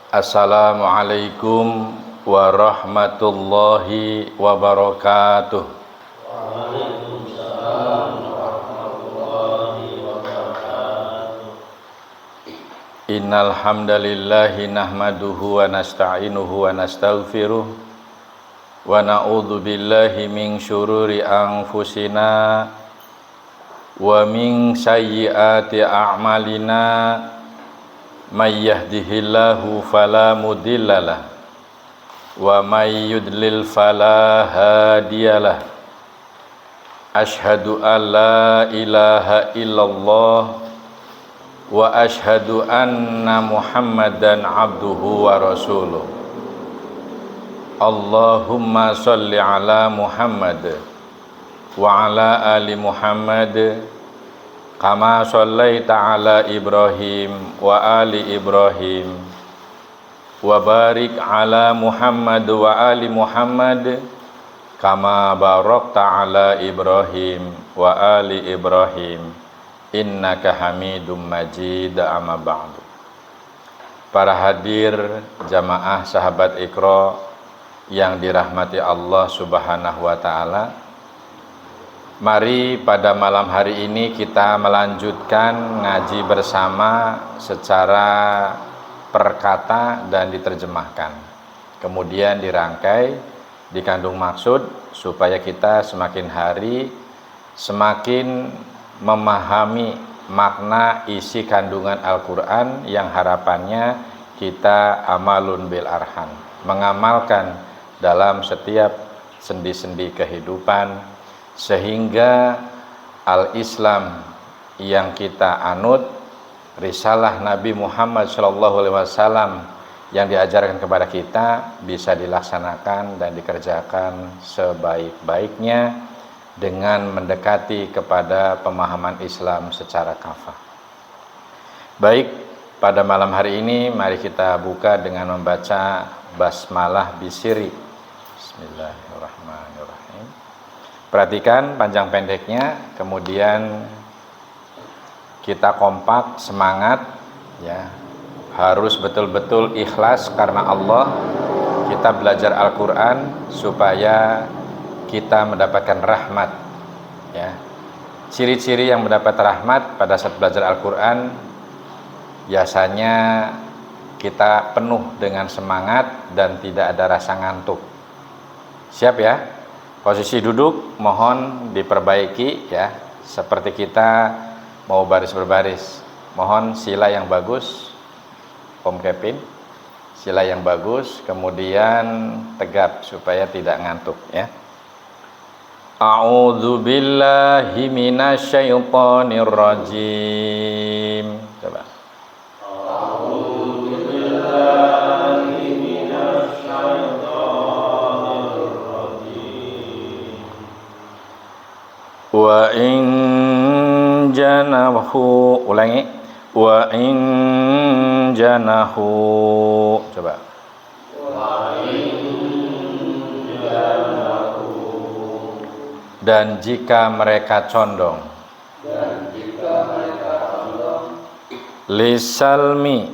Assalamualaikum warahmatullahi wabarakatuh. Waalaikumsalam warahmatullahi wabarakatuh. Innal hamdalillahi nahmaduhu wa nasta'inuhu wa nastaghfiruh wa na'udzu billahi min syururi anfusina wa min sayyiati a'malina. May yahdihillahu fala mudhillalah wa may yudlil fala hadiyalah. Asyhadu an la ilaha illallah wa asyhadu anna Muhammadan abduhu wa rasuluh. Allahumma shalli ala Muhammad wa ala ali Muhammad kama shallaita ala Ibrahim wa ali Ibrahim wa barik ala Muhammad wa ali Muhammad kama barakta ala Ibrahim wa ali Ibrahim innaka Hamidum Majid. Amma ba'du. Para hadir jamaah sahabat Iqra yang dirahmati Allah Subhanahu wa taala, mari pada malam hari ini kita melanjutkan ngaji bersama secara perkata dan diterjemahkan. Kemudian dirangkai, dikandung maksud supaya kita semakin hari semakin memahami makna isi kandungan Al-Quran yang harapannya kita amalun bil arham, mengamalkan dalam setiap sendi-sendi kehidupan, sehingga al-Islam yang kita anut, risalah Nabi Muhammad SAW yang diajarkan kepada kita bisa dilaksanakan dan dikerjakan sebaik-baiknya dengan mendekati kepada pemahaman Islam secara kafah. Baik, pada malam hari ini mari kita buka dengan membaca basmalah bisiri. Bismillahirrahmanirrahim. Perhatikan panjang pendeknya, kemudian kita kompak, semangat ya. Harus betul-betul ikhlas karena Allah. Kita belajar Al-Qur'an supaya kita mendapatkan rahmat ya. Ciri-ciri yang mendapat rahmat pada saat belajar Al-Qur'an, biasanya kita penuh dengan semangat dan tidak ada rasa ngantuk. Siap ya? Posisi duduk mohon diperbaiki ya, seperti kita mau baris berbaris. Mohon sila yang bagus, Om Kevin, sila yang bagus, kemudian tegap supaya tidak ngantuk ya. A'udzu billahi minasyaitonir rajim. Coba. A'udzu billahi minasyaitonir rajim. Wa in janahu, ulangi, wa in janahu, coba. Wa in janahu, dan jika mereka condong, dan jika mereka condong, lisalmi,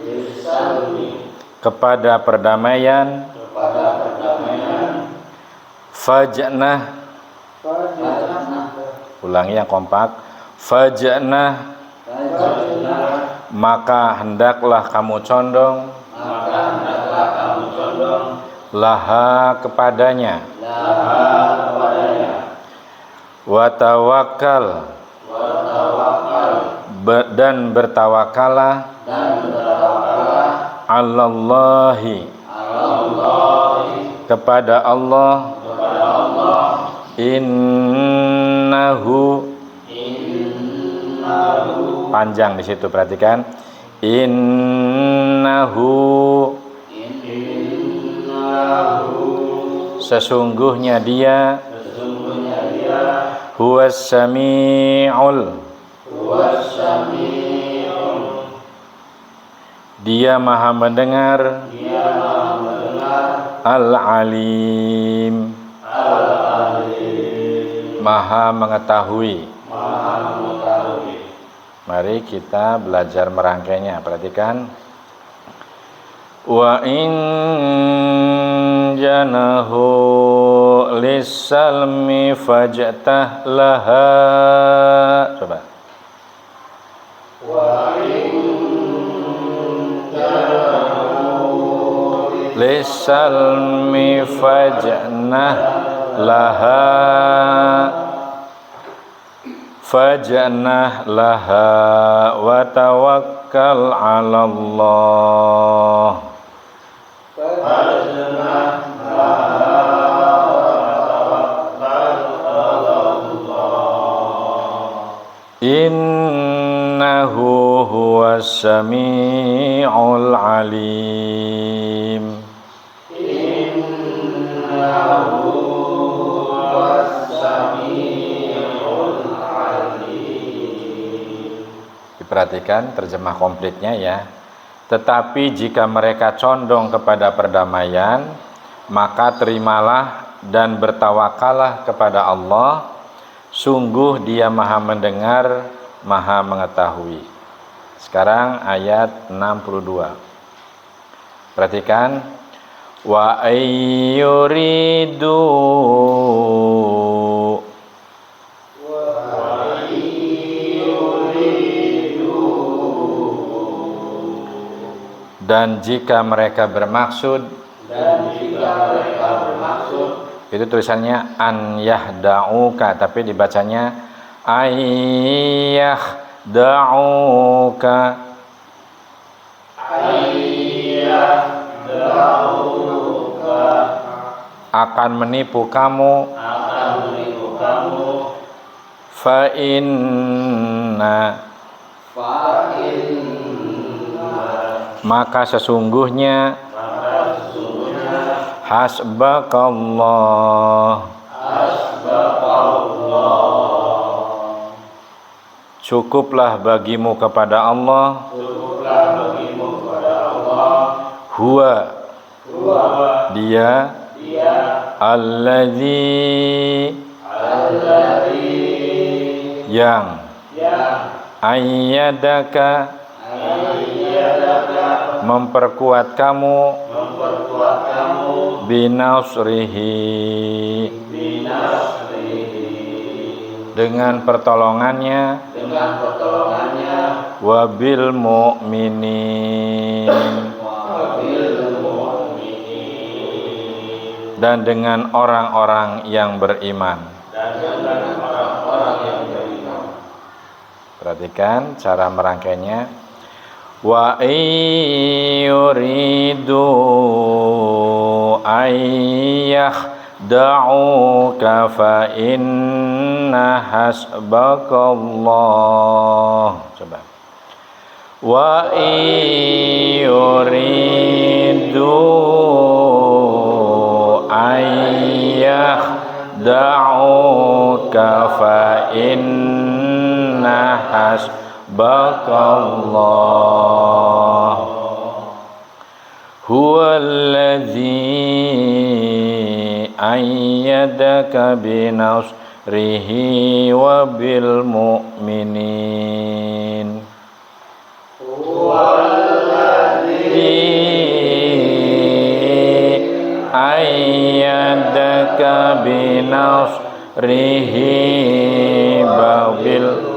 lisalmi, kepada perdamaian, kepada perdamaian, fajnah, fajnah, ulangi yang kompak, fajnah, fajnah, maka hendaklah kamu condong, maka hendaklah kamu condong, laha kepadanya, laha kepadanya, wa tawakkal, wa tawakkal, dan bertawakalah, dan bertawakallah, alallahi, alallahi, kepada Allah, kepada Allah, innahu, innahu, panjang di situ, perhatikan, innahu, innahu, sesungguhnya dia, sesungguhnya dia, huwas sami'ul, huwas sami'un, dia maha mendengar, dia maha mendengar, al-alim, al-alim, maha mengetahui. maha mengetahui. Mari kita belajar merangkainya. Perhatikan. Wa in janahu lis-salmi fajtah laha. Coba. Wa in janahu lis-salmi fajnah laha. Fajnah laha wa tawakkal 'ala Allah. Innahu huwas sami'ul alim. Innahu huwas sami'ul alim. Diperhatikan terjemah komplitnya ya. Tetapi jika mereka condong kepada perdamaian, maka terimalah dan bertawakallah kepada Allah. Sungguh Dia Maha mendengar, Maha mengetahui. Sekarang ayat 62. Perhatikan. Wa ayyuridu dan jika mereka bermaksud, itu tulisannya an yahda'uka, tapi dibacanya ayyahda'uka. Akan menipu kamu. Fa inna, maka sesungguhnya hasbakallah, cukuplah bagimu kepada Allah. Huwa, Dia, alladzi, yang, ayyadaka, memperkuat kamu, binasrihi, dengan pertolongannya, wabil mu'minin, dan dengan orang-orang yang beriman. Perhatikan cara merangkainya. Wa yuridu ayyakhda'uka fa inna hasbakallah. Coba. Wa yuridu ayyakhda'uka fa inna hasbakallah. Huwallazi ayyadaka binasrihi wa bil mu'minin. Ayyadaka binasrihi babil.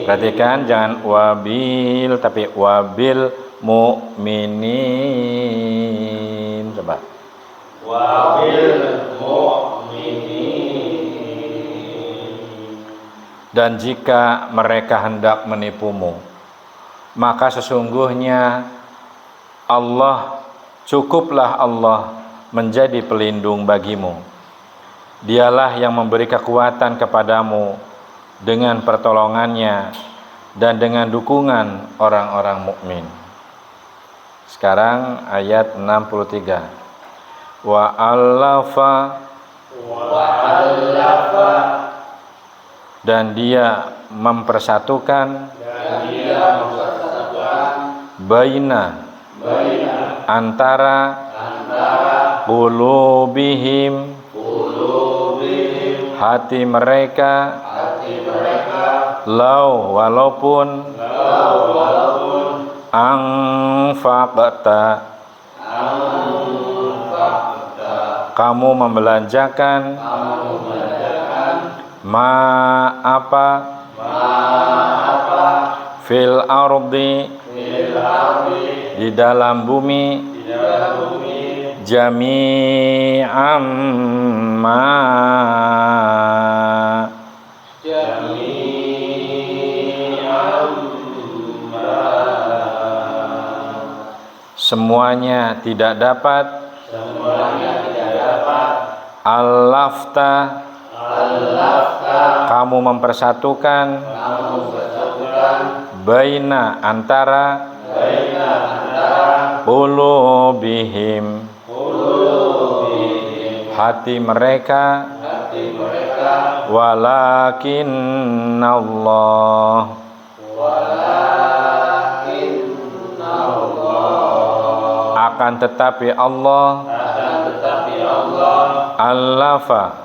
Perhatikan jangan wabil tapi wabil mu'minin. Coba. Wabil mu'minin. Dan jika mereka hendak menipumu, maka sesungguhnya Allah, cukuplah Allah menjadi pelindung bagimu. Dialah yang memberi kekuatan kepadamu dengan pertolongannya dan dengan dukungan orang-orang mukmin. Sekarang ayat 63. Wa allafa, dan dia mempersatukan, baina, antara qulubihim, hati mereka, walaupun anfaqta kamu membelanjakan ma apa fil ardi di dalam bumi jami'an ma semuanya tidak dapat al-lafta kamu mempersatukan baina antara qulubihim hati mereka walakinnallah akan tetapi Allah allafa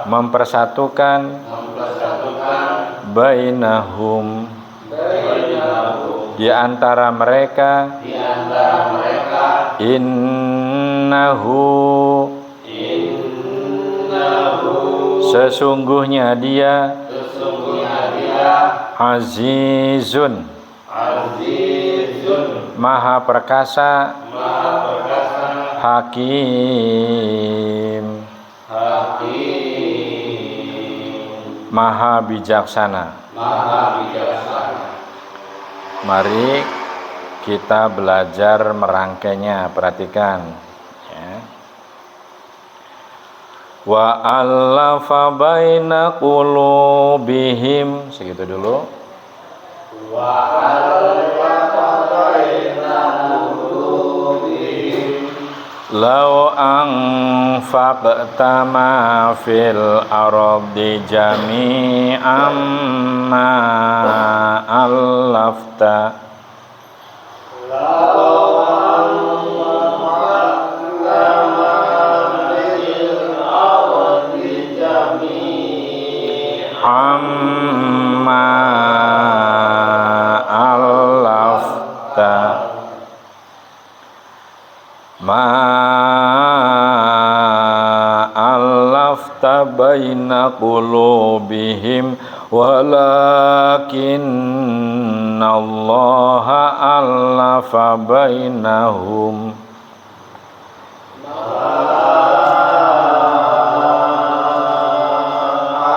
mempersatukan bainahum di antara mereka innahu sesungguhnya dia azizun maha perkasa hakim maha bijaksana. Mari kita belajar merangkainya, perhatikan ya. Wa allafa baina qulubihim, segitu dulu. Wa allafa baina qulubihim law anfaqta ma fil ardi jami'an ma allafta amma allafta ma allafta baina qulubihim walakinallaha allafa bainahum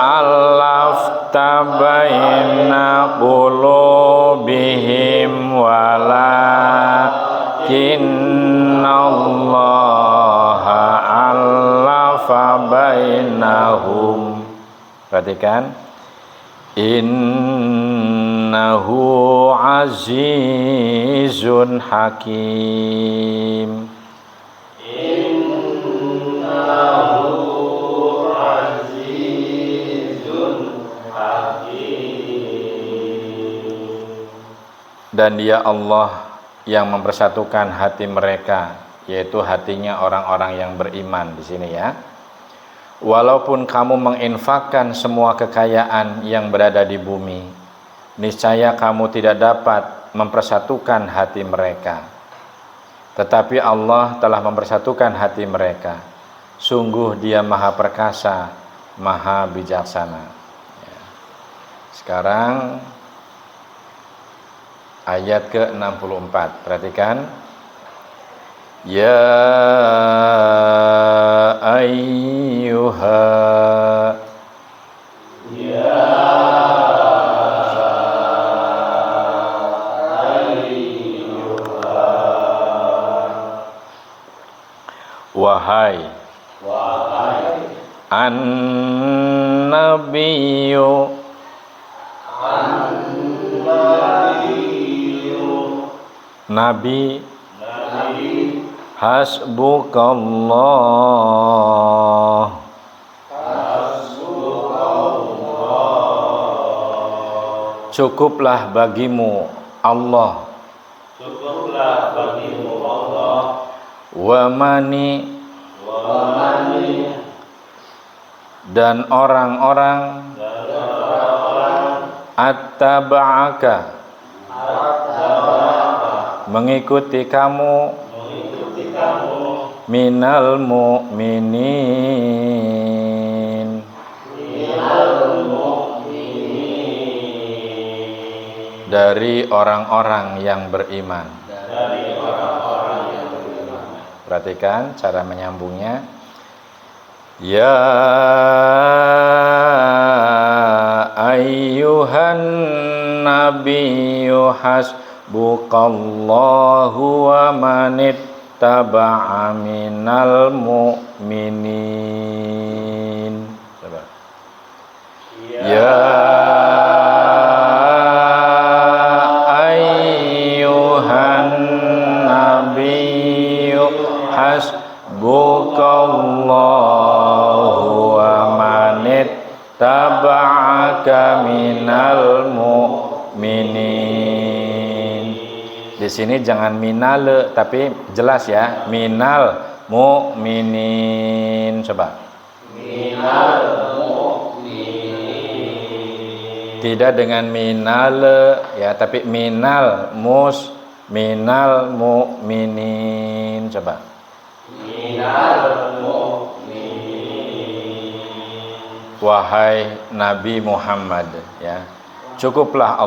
allafta baina qulubihim walakinallaha allafa bainahum. Perhatikan, innahu azizun hakim. Innahu azizun hakim. Dan dia Allah yang mempersatukan hati mereka, yaitu hatinya orang-orang yang beriman di sini ya. Walaupun kamu menginfakkan semua kekayaan yang berada di bumi, niscaya kamu tidak dapat mempersatukan hati mereka. Tetapi Allah telah mempersatukan hati mereka. Sungguh Dia Maha Perkasa, Maha Bijaksana. Ya. Sekarang ayat ke-64. Perhatikan. Ya ayyuha wahai an-nabiyyu nabi hasbukallah cukuplah bagimu Allah wa mani dan orang-orang attaba'aka mengikuti kamu minal mu'minin dari orang-orang yang beriman. Perhatikan cara menyambungnya. Ya ayyuhan nabiyyu hasbukallahu wa manittaba'a minal mu'minin. Coba. Ya ayyuhan nabiyyu hasbukallahu wa manittaba'aka minal mu'minin. Di sini jangan minal tapi jelas ya, minal mu'minin. Coba. Minal mu'minin. Tidak dengan minal ya, tapi minal mu'minin. Coba. Minal mu'minin. Wahai Nabi Muhammad ya, cukuplah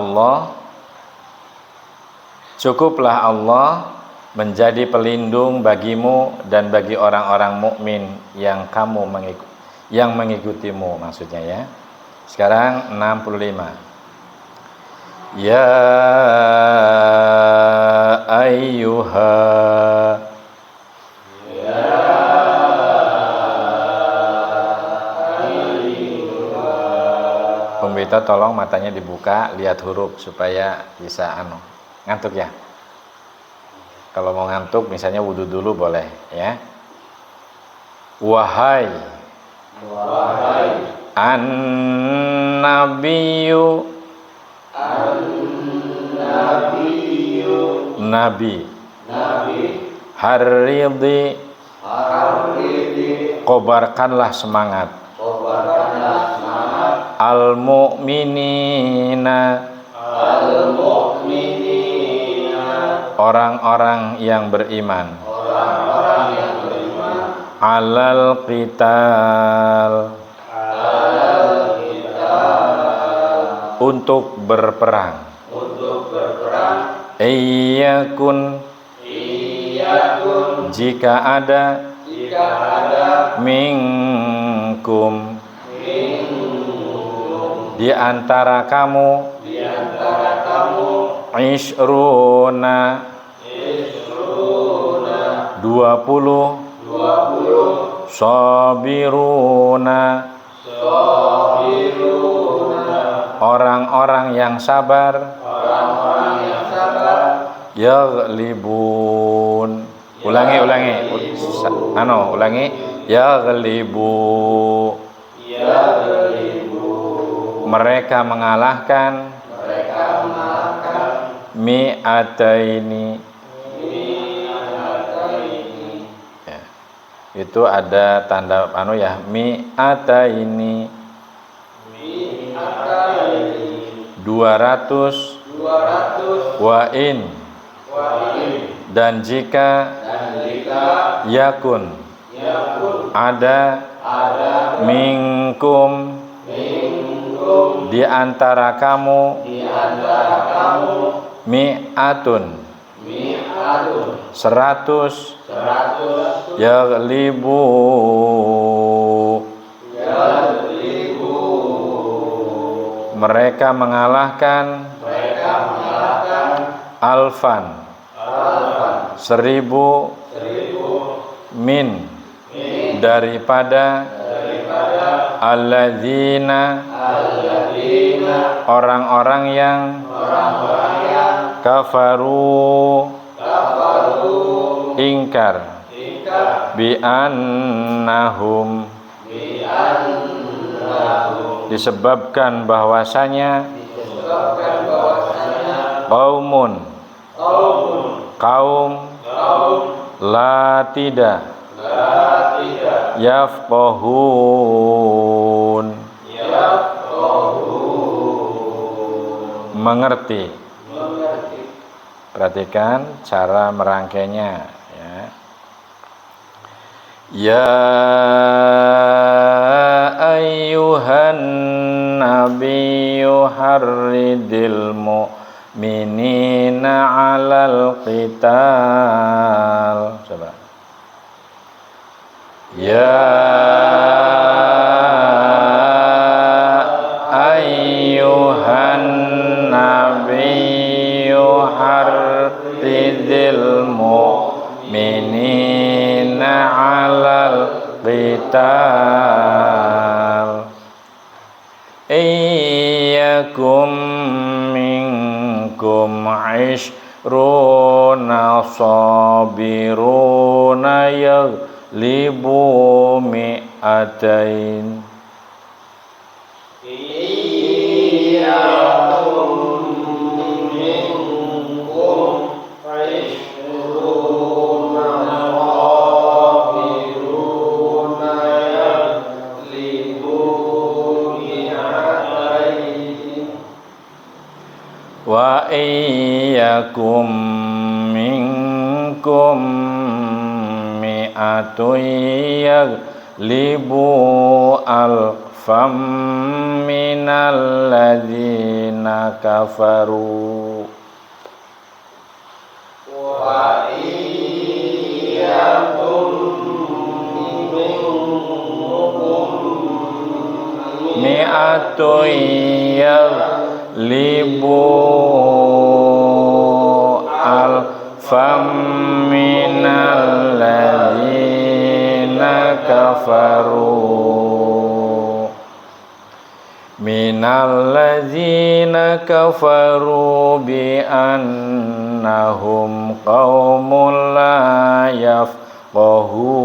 Allah menjadi pelindung bagimu dan bagi orang-orang mukmin yang mengikutimu, maksudnya ya. Sekarang 65. Ya ayyuha Pembita tolong matanya dibuka, lihat huruf supaya bisa ngantuk ya. Kalau mau ngantuk misalnya wudhu dulu boleh ya. Wahai an-nabiyyu Nabi harridi kobarkanlah semangat al-mu'minina orang-orang yang beriman alal qital untuk berperang iyakun jika ada minkum di antara kamu ishruna 20 sabiruna orang-orang yang sabar yaghlibun ulangi yaghlibu mereka mengalahkan mi'ataini ya. Itu ada tanda mi'ataini 200 wa'in dan jika yakun ada minkum di antara kamu mi'atun 100 yaghlibu mereka mengalahkan alfan 1000 min daripada alladzina orang-orang yang kafaru ingkar bi'annahum disebabkan bahwasanya kaum la tidak yafqahun mengerti Perhatikan cara merangkainya ya. Ya ayyuhan nabiyyu harridil mu'minina 'alal qital. Coba. Ya ayyuhan nabiyyu harridil mu'minina 'alal qital. Iyyakum minkum 'ishruna sabiruna yaghlibu mi'atain. Wa iyyakum minkum mi'atun yaghlibu alfam minal ladzina kafaru. Wa iyyakum minkum mi'atun yaghlibu alfam minal ladzina kafaru. Minal ladzina kafaru bi annahum qaumun la yafqahun.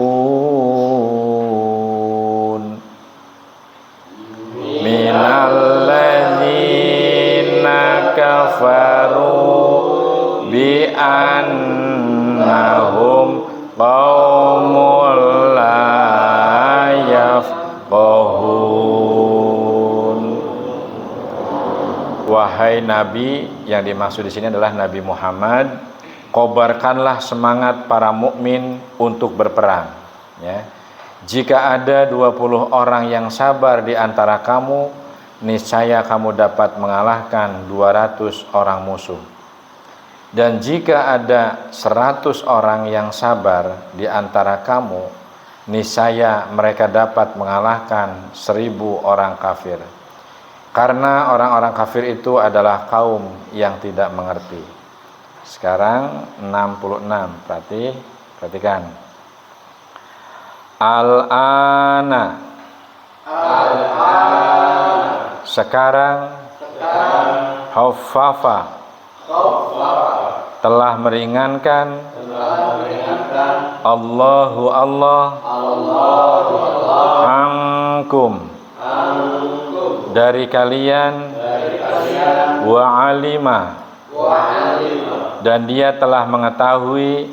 Minal ladzina kafaru bi annahum qaumun la yafqahun. Wahai Nabi, yang dimaksud di sini adalah Nabi Muhammad, kobarkanlah semangat para mukmin untuk berperang ya. Jika ada 20 orang yang sabar di antara kamu, niscaya kamu dapat mengalahkan 200 orang musuh. Dan jika ada 100 orang yang sabar di antara kamu, niscaya mereka dapat mengalahkan 1000 orang kafir. Karena orang-orang kafir itu adalah kaum yang tidak mengerti. Sekarang 66, perhatikan. Al-ana. Sekarang. Khaffafa. Telah meringankan. Allahu Allah. Ankum. Dari kalian. Wa alima. Dan dia telah mengetahui.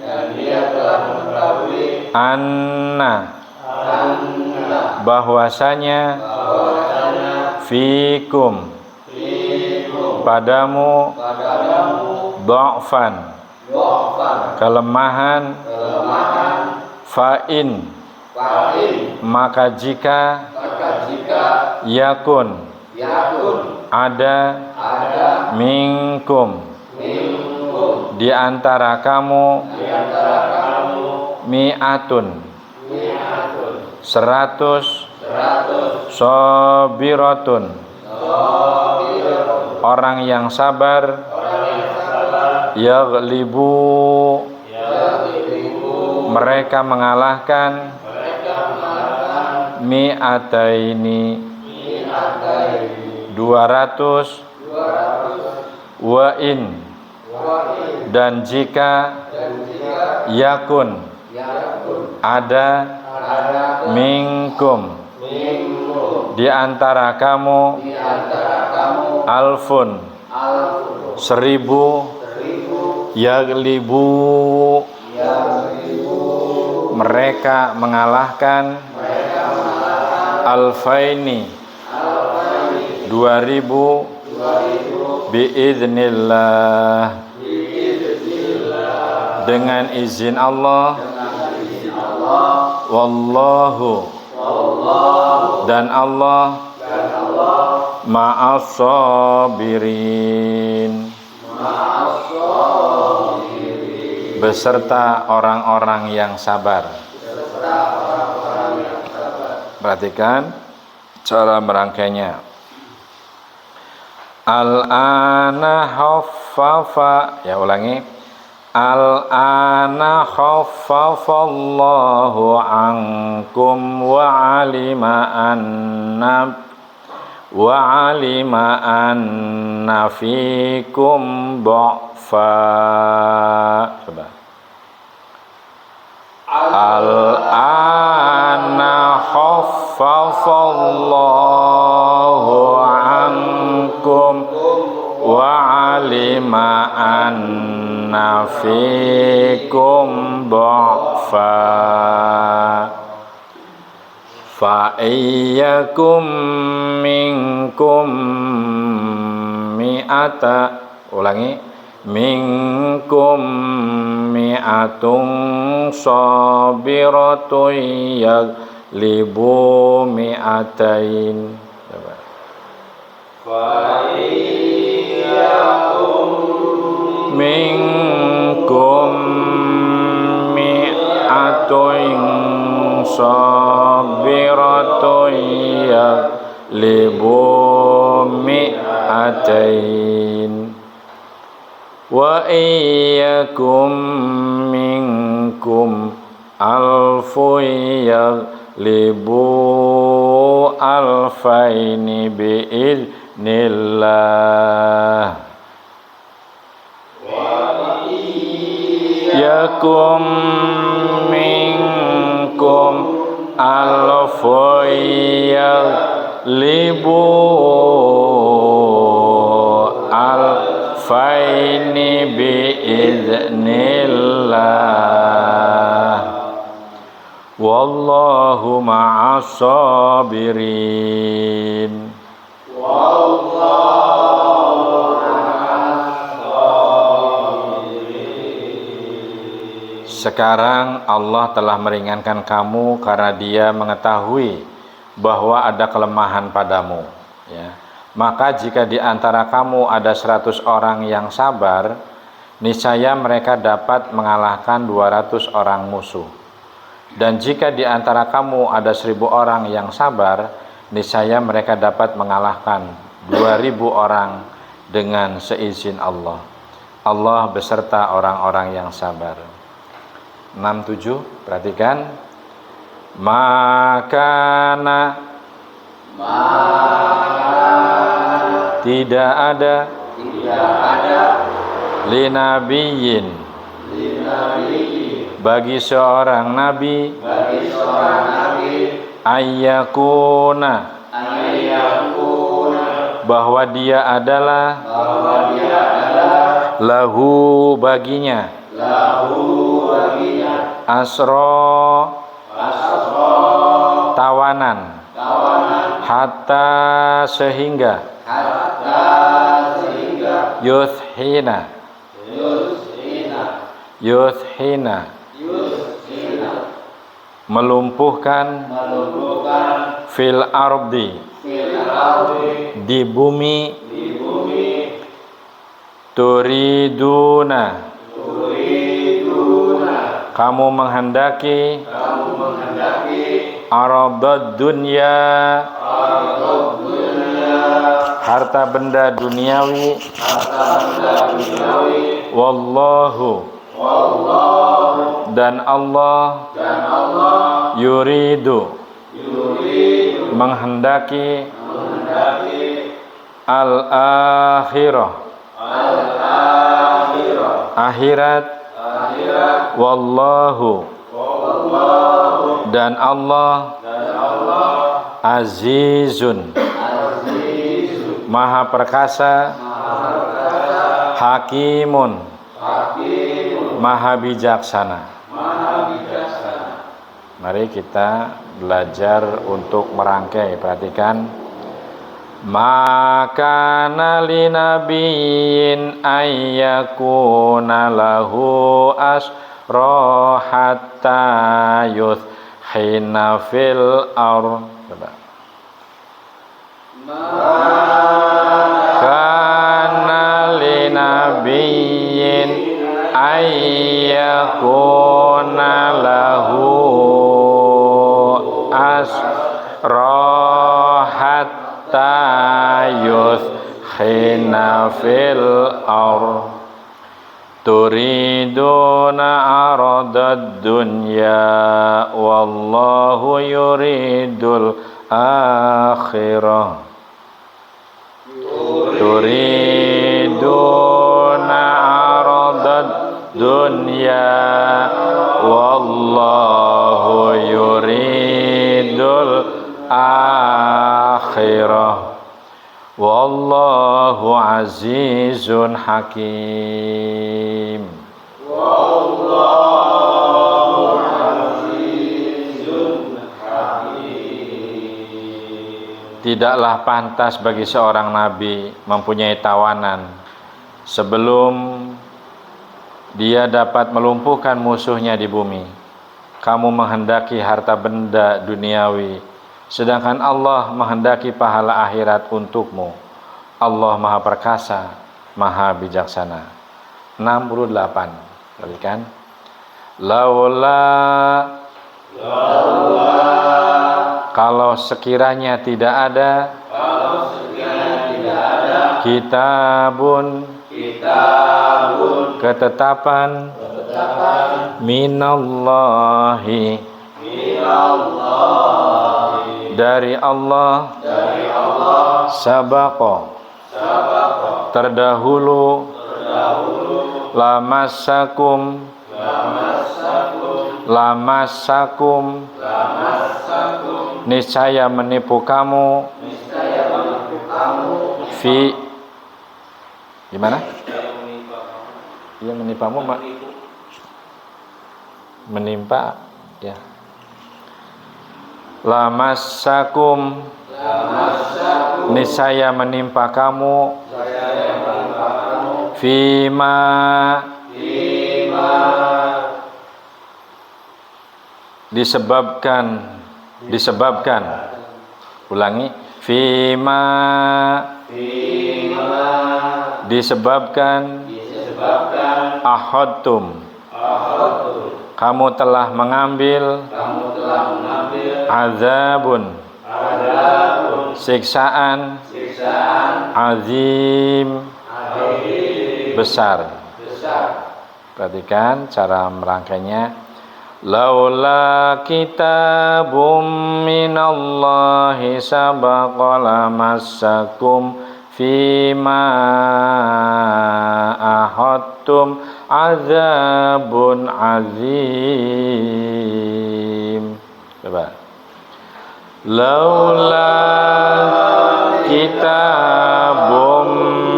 Anna. Bahwasanya. Fikum. Padamu. Dha'fan. Kelemahan. Fa'in. Maka jika. Yakun. Ada. Minkum. Di antara kamu. Mi'atun. 100. Sabiratun. Orang yang sabar. Yaghlibu. Mereka mengalahkan. Mi'ataini. 200. Wa'in. Dan jika. Yakun. Ada. Minkum. Di antara kamu. Alfun. 1000. Yaghlibu. Mereka mengalahkan. Alfaini. 2000. Biiznillah. dengan izin Allah, wallahu, dan Allah ma'as sabirin, beserta orang-orang yang sabar. Perhatikan cara merangkainya. Al-ana khaffafa, ya ulangi. Al-ana khaffafallahu ankum wa alima anna fikum dha'fa. Coba. Al-ana khaffafallahu ankum wa alima anna fikum dha'fa fa iyyakum minkum mi'ata, ulangi, minkum mi'atun sabiratun yaglibu mi'atain. Fa iyyakum minkum mi'atun sabiratun yaglibu mi'atain wa iyyakum minkum alfun yaglibu alfaini bi'iznillah. Yakum minkum alfun yaglibu alfaini bi'iznillah. Wallahu ma'as sabirin. Sekarang Allah telah meringankan kamu karena Dia mengetahui bahwa ada kelemahan padamu, ya. Maka jika di antara kamu ada 100 orang yang sabar, niscaya mereka dapat mengalahkan 200 orang musuh. Dan jika di antara kamu ada 1000 orang yang sabar, niscaya mereka dapat mengalahkan 2000 orang dengan seizin Allah. Allah beserta orang-orang yang sabar. 67, perhatikan. Makana, tidak ada linabiyin, bagi seorang nabi, ayyakuna, bahwa dia adalah lahu, baginya, asro, tawanan, hatta sehingga, yuthhina, melumpuhkan, fil ardi, di bumi, turiduna, kamu menghendaki, aradad dunya, harta benda duniawi, wallahu, dan Allah, yuridu, menghendaki, al-akhirah, akhirat, wallahu, dan Allah, azizun, maha perkasa, hakimun, maha bijaksana. Mari kita belajar untuk merangkai. Perhatikan. Maka nali nabiyyin ayyakuna lahu asra hatta yuthkhina fil ard. Kana li nabiyyin ayyakuna lahu asra hatta yuthkhina fil ard. Turiduna aradad dunya wallahu yuridul akhirah. Turiduna aradad dunya wallahu yuridul akhirah. Wallahu azizun hakim. Wallahu azizun hakim. Tidaklah pantas bagi seorang nabi mempunyai tawanan sebelum dia dapat melumpuhkan musuhnya di bumi. Kamu menghendaki harta benda duniawi, sedangkan Allah menghendaki pahala akhirat untukmu. Allah Maha Perkasa, Maha Bijaksana. 68. Perhatikan. Kalau sekiranya tidak ada kitabun ketetapan minallahi dari Allah sabaqa terdahulu lamassakum niscaya menipu kamu fi gimana? Iya menimpamu menimpa ya. Lamassakum niscaya menimpa kamu fima disebabkan ulangi fima disebabkan ahadtum kamu telah mengambil azabun siksaan azim besar. Perhatikan cara merangkainya. Laula kitabum minallahi sabaqa lamassakum fima ahadtum azabun azim. Coba. Laula kitabum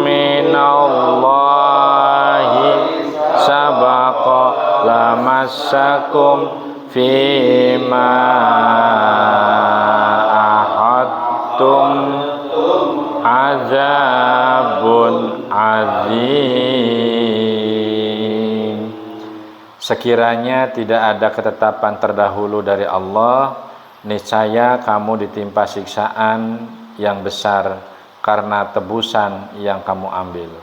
minallahi sabaqa lamassakum fima ahadtum azabun azim. Sekiranya tidak ada ketetapan terdahulu dari Allah, niscaya kamu ditimpa siksaan yang besar karena tebusan yang kamu ambil.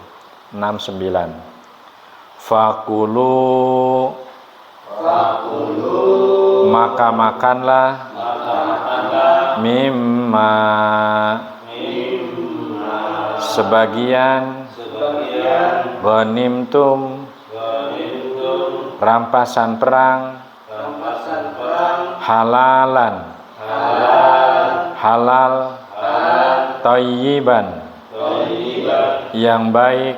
69. Fakulu maka makanlah mimma sebagian ghanimtum rampasan perang halal thayyiban yang baik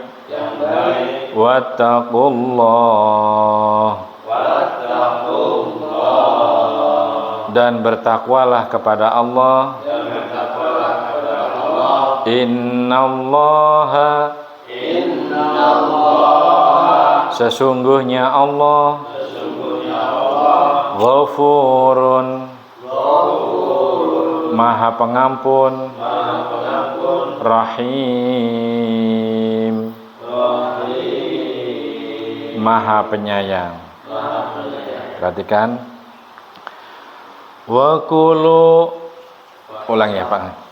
wattaqullah dan bertakwalah kepada Allah. Innallaha sesungguhnya Allah Ghafurun Maha Pengampun Rahim, Maha Penyayang. Perhatikan. Wa kulu, ulang ya Pak.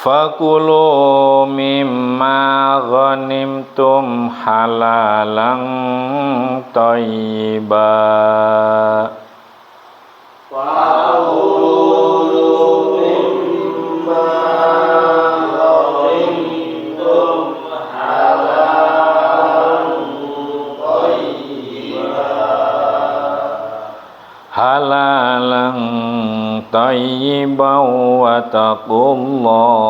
Fakulu mimma ghanimtum halalan thayyiba. Halalan thayyiban wa taqullah.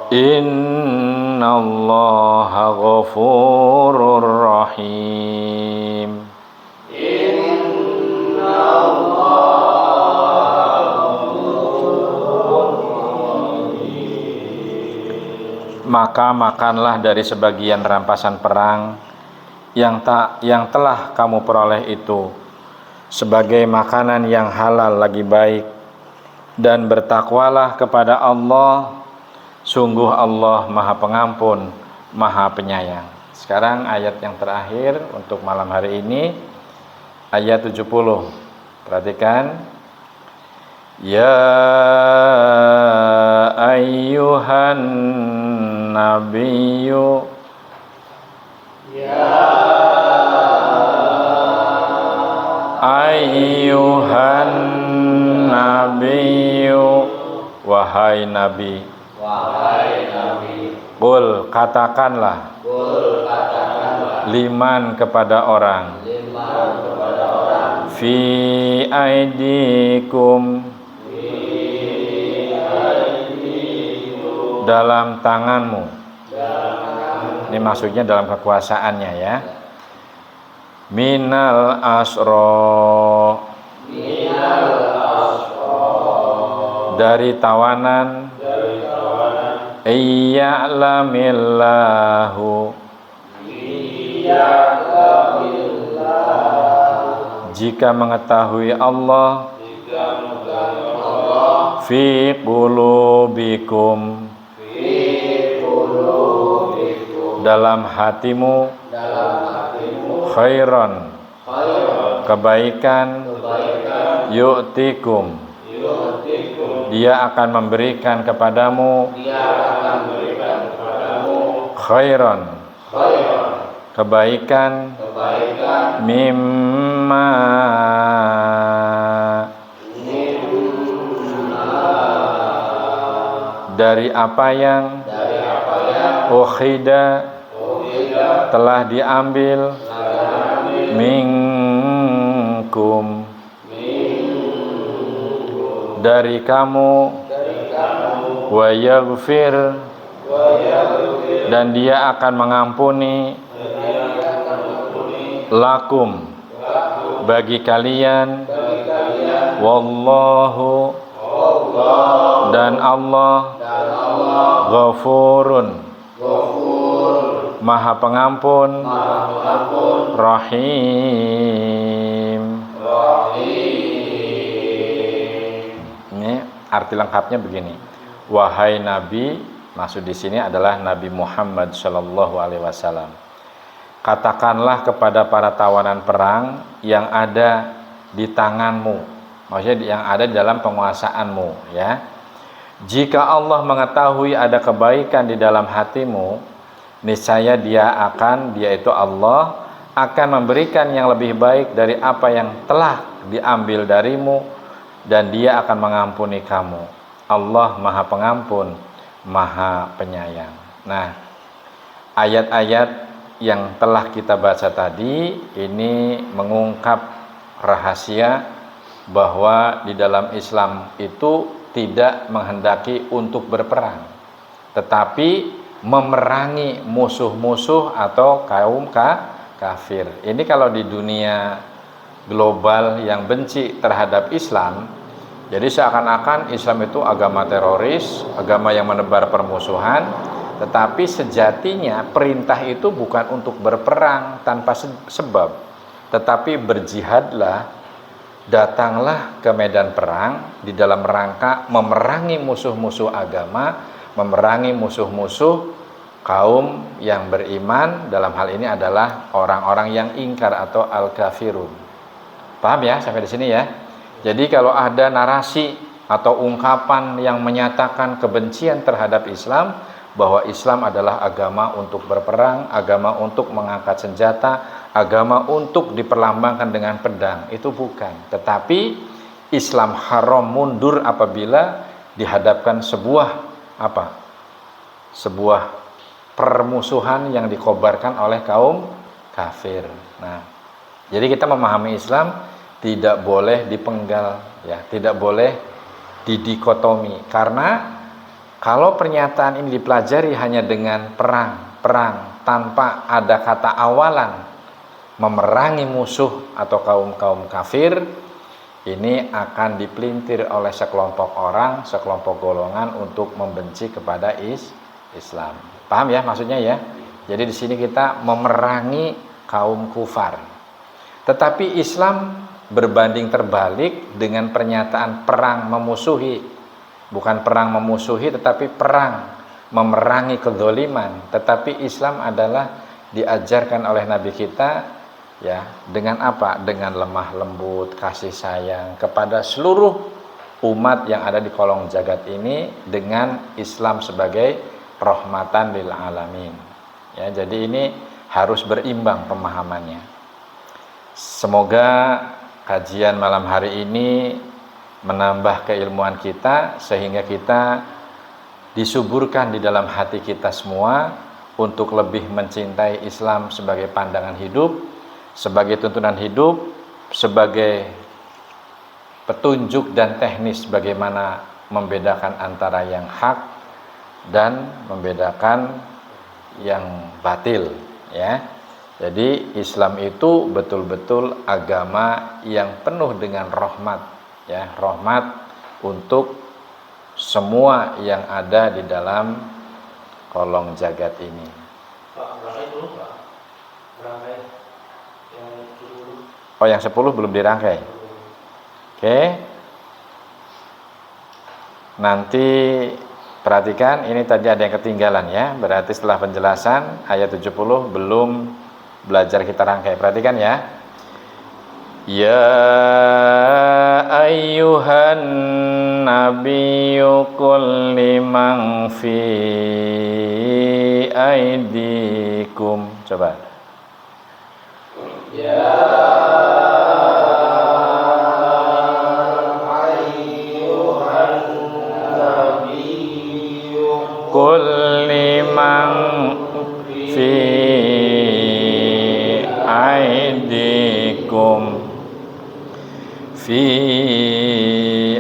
Innallaha ghafurur rahim. Maka makanlah dari sebagian rampasan perang yang telah kamu peroleh itu sebagai makanan yang halal lagi baik, dan bertakwalah kepada Allah, sungguh Allah Maha Pengampun, Maha Penyayang. Sekarang ayat yang terakhir untuk malam hari ini, ayat 70. Perhatikan. Ya ayyuhan nabiyyu, ayyuhan nabiyyu, wahai nabi. Qul, katakanlah. Liman, kepada orang. Fi aidikum, dalam tanganmu. Ini maksudnya dalam kekuasaannya ya. Minal asro, dari tawanan. Iya'lamillahu, jika mengetahui Allah. Fi qulubikum, dalam hatimu. Khairan, kebaikan. Yu'tikum, dia akan memberikan kepadamu. Khairan, kebaikan. Mimma, dari apa yang. Ukhida, telah diambil. Minkum, dari kamu. Wa yaghfir, dan dia akan mengampuni. Lakum, bagi kalian. Wallahu, dan Allah. Ghafurun, Maha Pengampun. Rahim. Ini arti lengkapnya begini. Wahai Nabi, maksud di sini adalah Nabi Muhammad Shallallahu Alaihi Wasallam. Katakanlah kepada para tawanan perang yang ada di tanganmu, maksudnya yang ada di dalam penguasaanmu, ya. Jika Allah mengetahui ada kebaikan di dalam hatimu, niscaya dia itu Allah akan memberikan yang lebih baik dari apa yang telah diambil darimu, dan dia akan mengampuni kamu. Allah Maha Pengampun, Maha Penyayang. Nah, ayat-ayat yang telah kita baca tadi ini mengungkap rahasia bahwa di dalam Islam itu tidak menghendaki untuk berperang, tetapi memerangi musuh-musuh atau kaum kafir. Ini kalau di dunia global yang benci terhadap Islam, jadi seakan-akan Islam itu agama teroris, agama yang menebar permusuhan. Tetapi sejatinya perintah itu bukan untuk berperang tanpa sebab, tetapi berjihadlah, datanglah ke medan perang di dalam rangka memerangi musuh-musuh agama, memerangi musuh-musuh kaum yang beriman. Dalam hal ini adalah orang-orang yang ingkar atau al-kafirun. Paham ya sampai di sini ya? Jadi kalau ada narasi atau ungkapan yang menyatakan kebencian terhadap Islam, bahwa Islam adalah agama untuk berperang, agama untuk mengangkat senjata, agama untuk diperlambangkan dengan pedang, itu bukan. Tetapi Islam haram mundur apabila dihadapkan sebuah sebuah permusuhan yang dikobarkan oleh kaum kafir. Nah, jadi kita memahami Islam tidak boleh dipenggal, ya, tidak boleh didikotomi. Karena kalau pernyataan ini dipelajari hanya dengan perang tanpa ada kata awalan memerangi musuh atau kaum kafir, ini akan dipelintir oleh sekelompok orang, sekelompok golongan untuk membenci kepada Islam. Paham ya maksudnya ya? Jadi di sini kita memerangi kaum kufar. Tetapi Islam berbanding terbalik dengan pernyataan perang memusuhi. Bukan perang memusuhi, tetapi perang memerangi kezaliman. Tetapi Islam adalah diajarkan oleh Nabi kita, ya, dengan apa? Dengan lemah lembut, kasih sayang kepada seluruh umat yang ada di kolong jagat ini, dengan Islam sebagai rahmatan lil alamin. Ya, jadi ini harus berimbang pemahamannya. Semoga kajian malam hari ini menambah keilmuan kita, sehingga kita disuburkan di dalam hati kita semua untuk lebih mencintai Islam sebagai pandangan hidup, sebagai tuntunan hidup, sebagai petunjuk dan teknis bagaimana membedakan antara yang hak dan membedakan yang batil, ya. Jadi Islam itu betul-betul agama yang penuh dengan rahmat, ya, rahmat untuk semua yang ada di dalam kolong jagat ini. Pak, berangkai dulu Pak. Berangkai yang 10. Oh, yang 10 belum dirangkai. Oke. Nanti perhatikan, ini tadi ada yang ketinggalan ya. Berarti setelah penjelasan ayat 70 belum belajar kita rangkai. Perhatikan ya. Ya ayyuhan nabiyyu qul liman fi aidikum. Coba. Ya ayyuhan nabiyyu Qul liman fi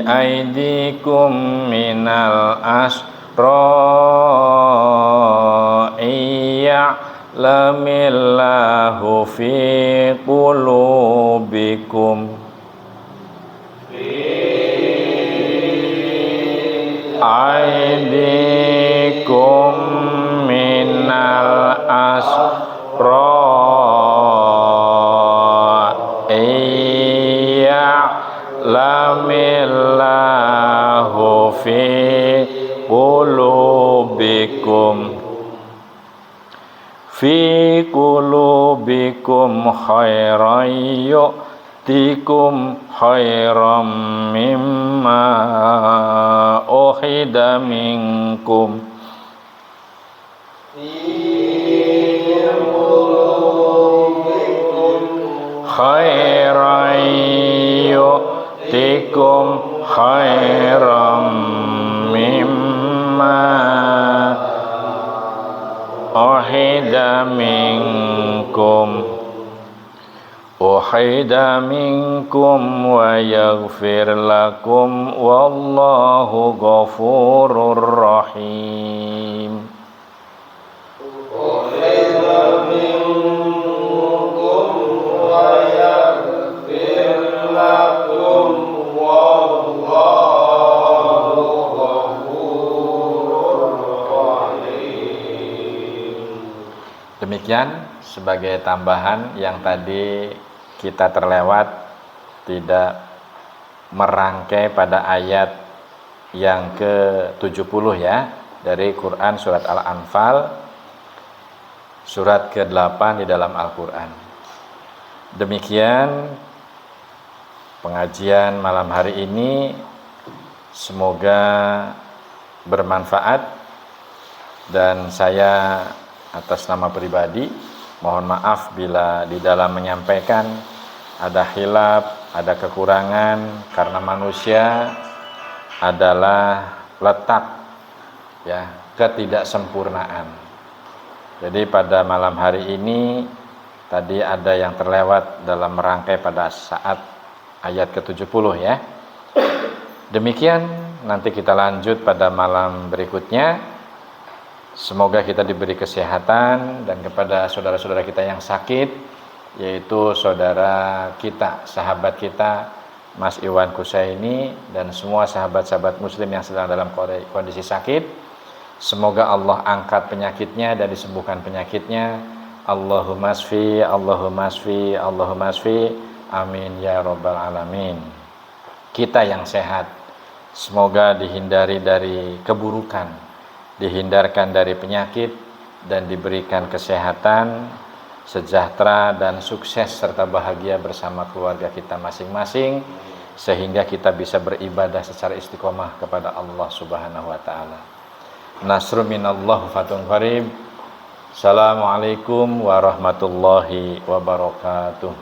aidikum minal asra lamillahu fi qulubikum aidikum minal asra lamillahu fi qulubikum khairan yu'tikum khairan mimma uhida minkum khairan yu'tikum khairan mimma uhida minkum wa yaghfir lakum wallahu ghafurur rahim. demikian sebagai tambahan yang tadi kita terlewat tidak merangkai pada ayat yang ke-70 ya dari Quran surat Al-Anfal, surat ke-8 di dalam Al-Quran. Demikian pengajian malam hari ini, semoga bermanfaat, dan saya atas nama pribadi mohon maaf bila di dalam menyampaikan ada khilaf, ada kekurangan, karena manusia adalah letak ya ketidaksempurnaan. Jadi pada malam hari ini tadi ada yang terlewat dalam merangkai pada saat ayat ke-70 ya. Demikian, nanti kita lanjut pada malam berikutnya. Semoga kita diberi kesehatan, dan kepada saudara-saudara kita yang sakit, yaitu saudara kita, sahabat kita Mas Iwan Kusaini, dan semua sahabat-sahabat muslim yang sedang dalam kondisi sakit, semoga Allah angkat penyakitnya dan disembuhkan penyakitnya. Allahumma shfi, Allahumma shfi, Allahumma shfi, amin ya rabbal alamin. Kita yang sehat semoga dihindari dari keburukan, dihindarkan dari penyakit, dan diberikan kesehatan, sejahtera, dan sukses serta bahagia bersama keluarga kita masing-masing, sehingga kita bisa beribadah secara istiqomah kepada Allah Subhanahu wa taala. Nasrun minallah fatun qarib. Assalamualaikum warahmatullahi wabarakatuh.